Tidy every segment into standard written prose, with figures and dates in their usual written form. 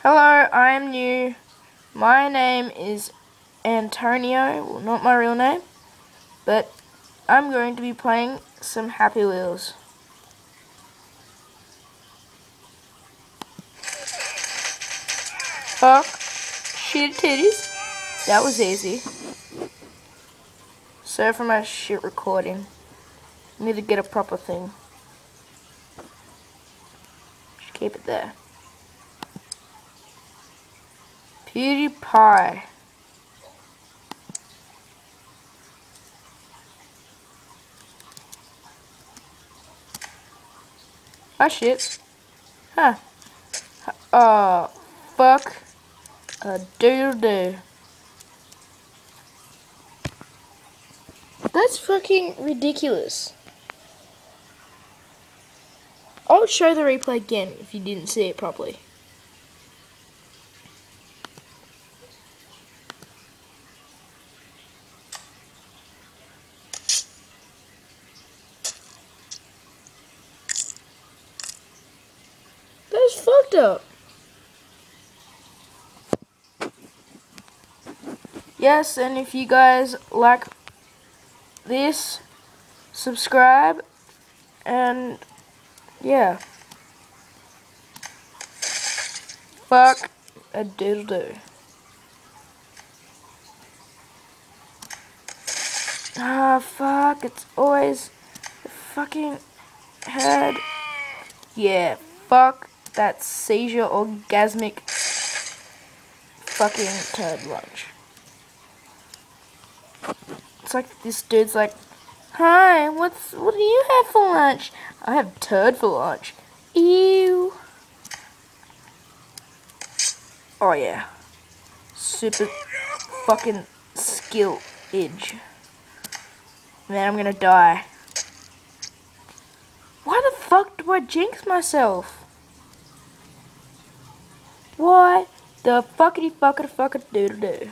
Hello, I am new. My name is Antonio, well, not my real name, but I'm going to be playing some Happy Wheels. Fuck, shit titties. That was easy. Sorry for my shit recording. I need to get a proper thing. Just keep it there. PewDiePie. Oh shit. Huh. Oh, fuck. A doodle-doo. That's fucking ridiculous. I'll show the replay again if you didn't see it properly. That's fucked up. Yes, and if you guys like this, subscribe, and yeah. Fuck a doodle-doo. Ah, fuck, it's always the fucking head. Yeah, fuck that seizure orgasmic fucking turd lunch. It's like this dude's like, hi, what do you have for lunch? I have turd for lunch. Ew. Oh yeah. Super fucking skill edge. Man, I'm gonna die. Why the fuck do I jinx myself? Why the fuckity fucker doodle doo?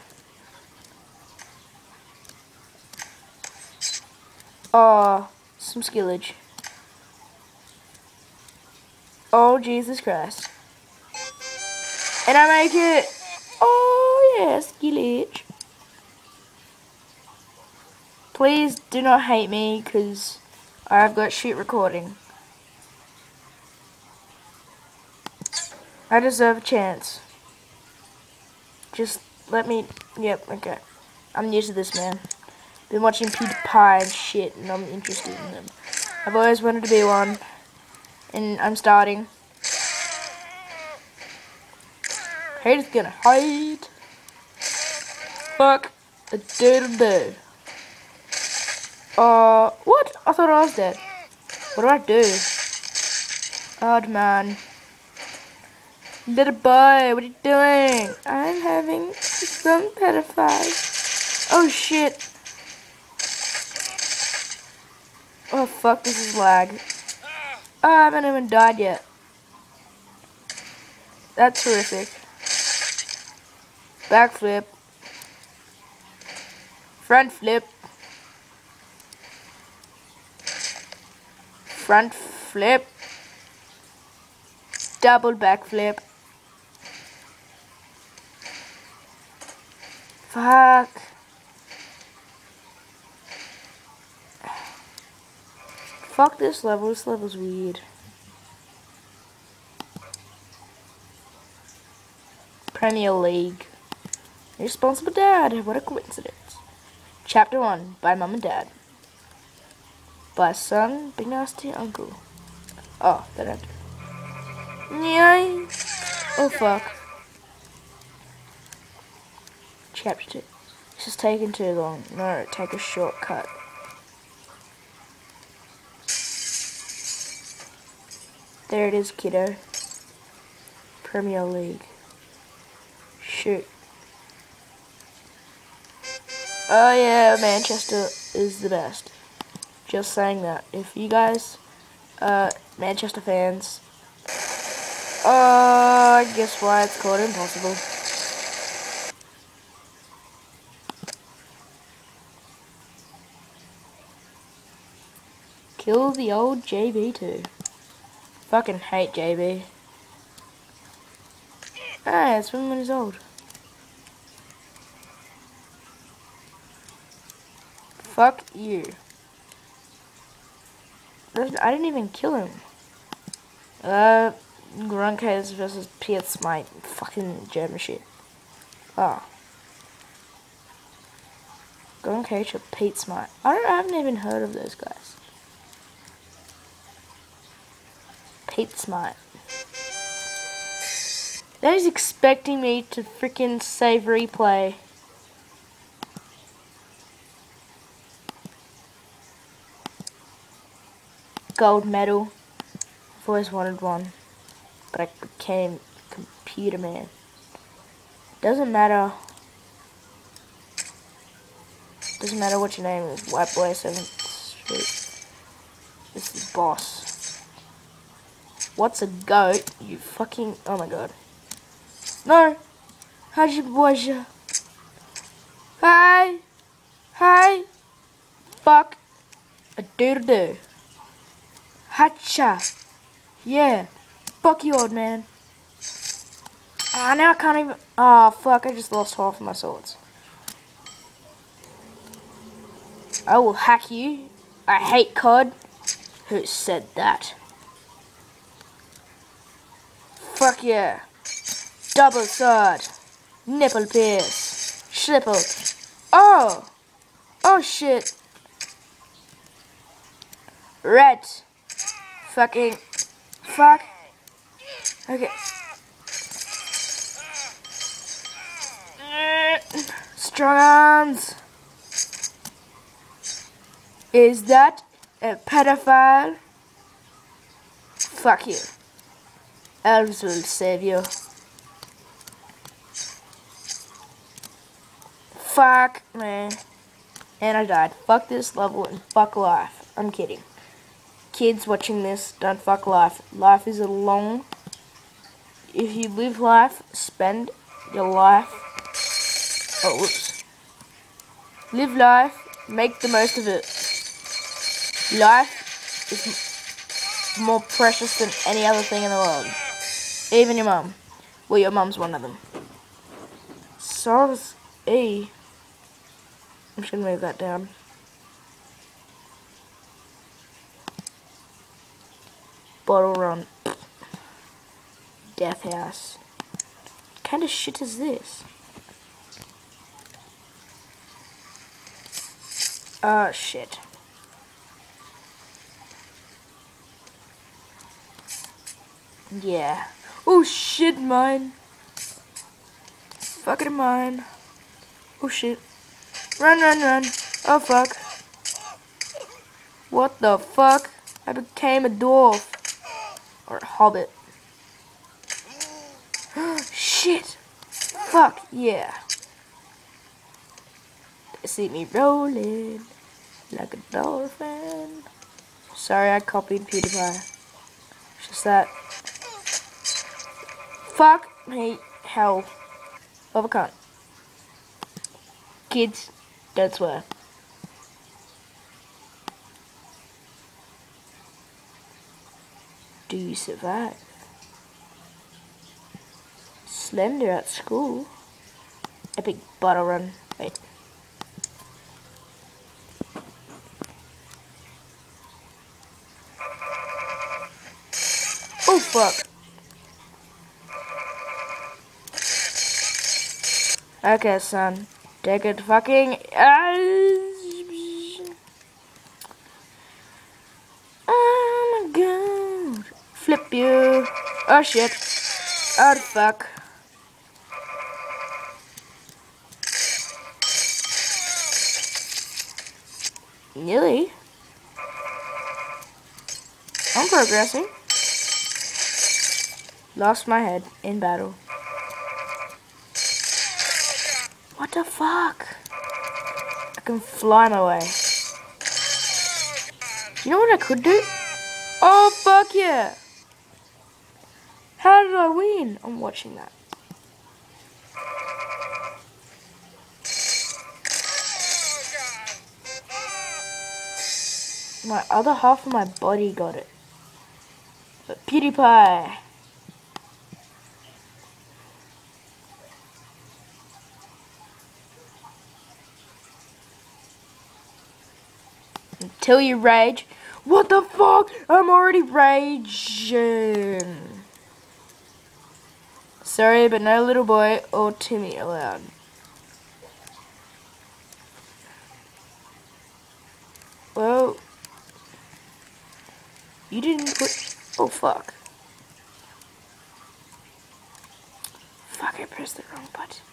Oh, some skillage. Oh, Jesus Christ. And I make it. Oh, yeah, skillage. Please do not hate me, because I've got shit recording. I deserve a chance. Just let me. Yep, okay. I'm new to this, man. Been watching PewDiePie and shit, and I'm interested in them. I've always wanted to be one, and I'm starting. Haters gonna hate. Fuck a doodle-doo. What? I thought I was dead. What do I do? Odd man. Little boy, what are you doing? I'm having some pedophiles. Oh shit. Oh fuck, this is lag. Oh, I haven't even died yet. That's horrific. Backflip. Front flip. Front flip. Double backflip. Fuck. Fuck this level. This level's weird. Premier League. Irresponsible Dad. What a coincidence. Chapter 1 by Mum and Dad. By Son, Big Nasty Uncle. Oh, that ended. Yay. Oh fuck. Chapter 2. This is taking too long. No, take a shortcut. There it is, kiddo. Premier League. Shoot. Oh yeah, Manchester is the best. Just saying that. If you guys, Manchester fans, I guess why it's called Impossible. Kill the old JB too. Fucking hate JB. Ah, it's when he's old. Fuck you. I didn't even kill him. Grunkheads versus Piet Smite. Fucking German shit. Ah. Grunkheads or Pete Smite. I haven't even heard of those guys. Pete Smite. That is expecting me to freaking save replay. Gold medal. I've always wanted one. But I became computer man. Doesn't matter. Doesn't matter what your name is. White boy 7th Street. This is boss. What's a goat? You fucking. Oh my god. No! How'd you boys? Hi! Hi! Fuck! A do. Hacha! Yeah! Fuck you, old man. Ah, now I can't even. Oh, fuck, I just lost half of my swords. I will hack you. I hate COD. Who said that? Fuck yeah. Double sword. Nipple pierce. Triple. Oh! Oh shit. Red. Fucking. Fuck. Okay. Strong arms. Is that a pedophile? Fuck you. Elves will save you. Fuck, man. And I died. Fuck this level and fuck life. I'm kidding. Kids watching this, don't fuck life. Life is a long. If you live life, spend your life. Oh, whoops. Live life, make the most of it. Life is more precious than any other thing in the world. Even your mum. Well, your mum's one of them. Source E. I'm just gonna move that down. Bottle run. Death house. What kind of shit is this? Oh shit. Yeah. Oh shit, mine. Fucking mine. Oh shit. Run. Oh fuck. What the fuck? I became a dwarf. Or a hobbit. Shit. Fuck, yeah. They see me rolling like a dolphin. Sorry, I copied PewDiePie. It's just that. Fuck me, hell. Overcome. Kids, don't swear. Do you survive? Slender at school. Epic bottle run. Wait. Oh fuck. Okay, son. Take it fucking. Oh my god. Flip you. Oh shit. Oh fuck. Nearly. I'm progressing. Lost my head in battle. What the fuck? I can fly my way. You know what I could do? Oh fuck yeah! How did I win? I'm watching that. My other half of my body got it. But PewDiePie. Until you rage. What the fuck? I'm already raging. Sorry, but no little boy or Timmy allowed. Well, you didn't put... Oh, fuck. Fuck, I pressed the wrong button.